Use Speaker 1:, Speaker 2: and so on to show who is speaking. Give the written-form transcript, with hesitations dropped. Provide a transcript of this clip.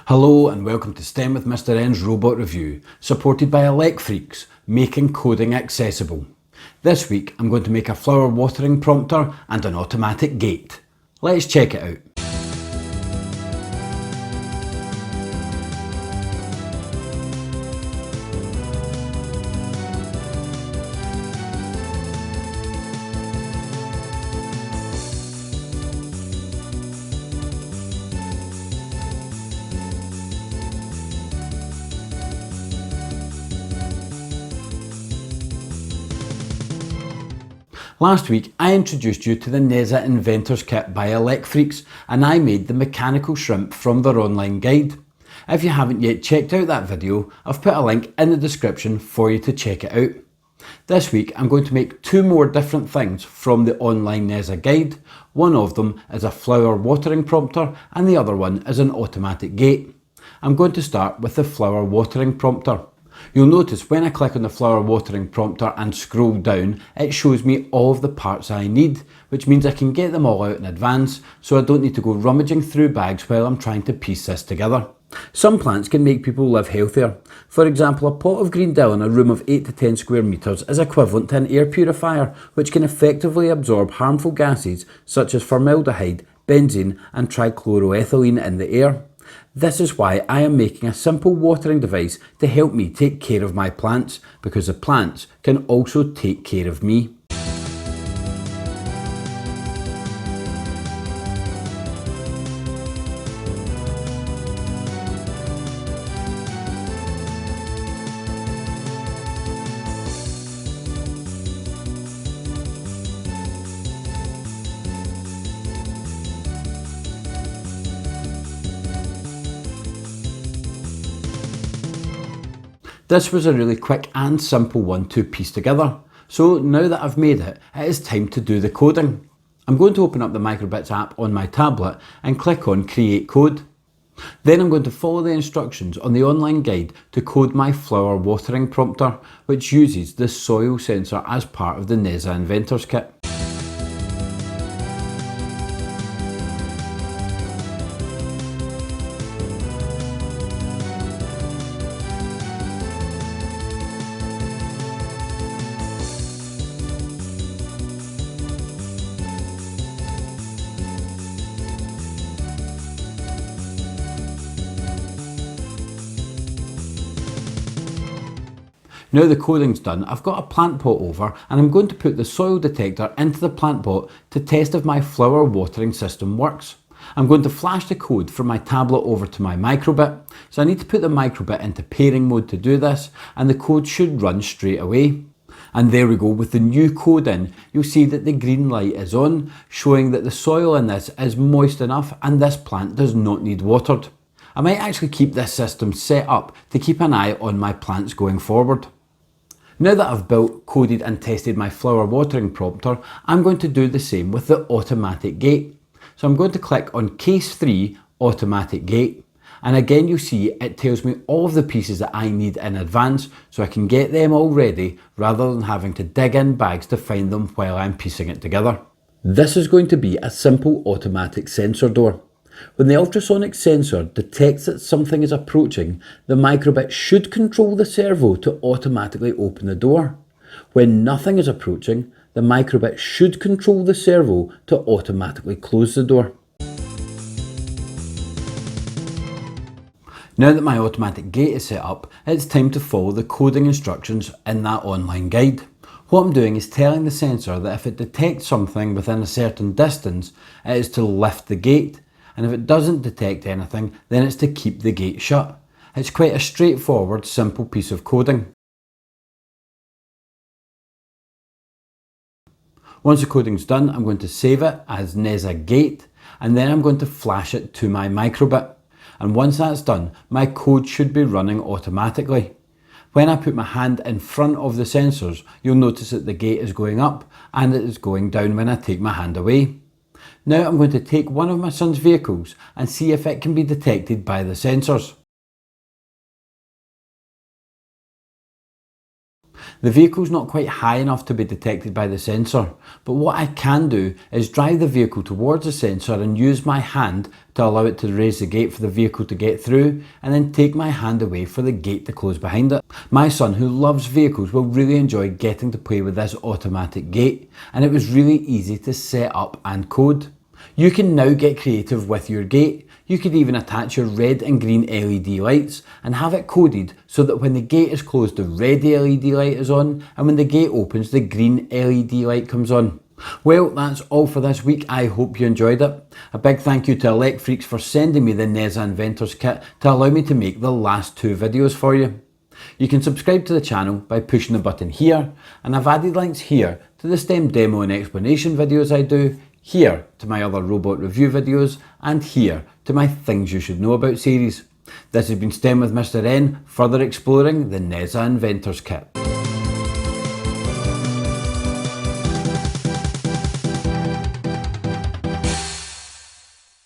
Speaker 1: Hello and welcome to STEM with Mr N's Robot Review, supported by Elect Freaks, making coding accessible. This week I'm going to make a flower watering prompter and an automatic gate. Let's check it out. Last week I introduced you to the Nezha Inventors kit by Elect Freaks, and I made the mechanical shrimp from their online guide. If you haven't yet checked out that video, I've put a link in the description for you to check it out. This week I'm going to make two more different things from the online Nezha guide. One of them is a flower watering prompter and the other one is an automatic gate. I'm going to start with the flower watering prompter. You'll notice when I click on the flower watering prompter and scroll down, it shows me all of the parts I need, which means I can get them all out in advance, so I don't need to go rummaging through bags while I'm trying to piece this together. Some plants can make people live healthier. For example, a pot of green dill in a room of 8 to 10 square metres is equivalent to an air purifier, which can effectively absorb harmful gases such as formaldehyde, benzene and trichloroethylene in the air. This is why I am making a simple watering device to help me take care of my plants, because the plants can also take care of me. This was a really quick and simple one to piece together. So now that I've made it, it is time to do the coding. I'm going to open up the Microbits app on my tablet and click on Create Code. Then I'm going to follow the instructions on the online guide to code my flower watering prompter, which uses the soil sensor as part of the Nezha Inventors kit. Now the coding's done, I've got a plant pot over and I'm going to put the soil detector into the plant pot to test if my flower watering system works. I'm going to flash the code from my tablet over to my microbit, so I need to put the microbit into pairing mode to do this, and the code should run straight away. And there we go, with the new code in, you'll see that the green light is on, showing that the soil in this is moist enough and this plant does not need watered. I might actually keep this system set up to keep an eye on my plants going forward. Now that I've built, coded and tested my flower watering prompter, I'm going to do the same with the automatic gate. So I'm going to click on Case 3 Automatic Gate. And again you'll see it tells me all of the pieces that I need in advance, so I can get them all ready rather than having to dig in bags to find them while I'm piecing it together. This is going to be a simple automatic sensor door. When the ultrasonic sensor detects that something is approaching, the microbit should control the servo to automatically open the door. When nothing is approaching, the microbit should control the servo to automatically close the door. Now that my automatic gate is set up, it's time to follow the coding instructions in that online guide. What I'm doing is telling the sensor that if it detects something within a certain distance, it is to lift the gate. And if it doesn't detect anything, then it's to keep the gate shut. It's quite a straightforward, simple piece of coding. Once the coding's done, I'm going to save it as Nezha Gate, and then I'm going to flash it to my microbit. And once that's done, my code should be running automatically. When I put my hand in front of the sensors, you'll notice that the gate is going up and it is going down when I take my hand away. Now I'm going to take one of my son's vehicles and see if it can be detected by the sensors. The vehicle's not quite high enough to be detected by the sensor, but what I can do is drive the vehicle towards the sensor and use my hand to allow it to raise the gate for the vehicle to get through, and then take my hand away for the gate to close behind it. My son, who loves vehicles, will really enjoy getting to play with this automatic gate, and it was really easy to set up and code. You can now get creative with your gate. You could even attach your red and green LED lights and have it coded so that when the gate is closed, the red LED light is on, and when the gate opens, the green LED light comes on. Well, that's all for this week. I hope you enjoyed it. A big thank you to Elect Freaks for sending me the Nezha Inventors kit to allow me to make the last 2 videos for you. You can subscribe to the channel by pushing the button here, and I've added links here to the STEM demo and explanation videos I do, here to my other robot review videos, and here to my Things You Should Know About series. This has been STEM with Mr. N, further exploring the Nezha Inventors kit.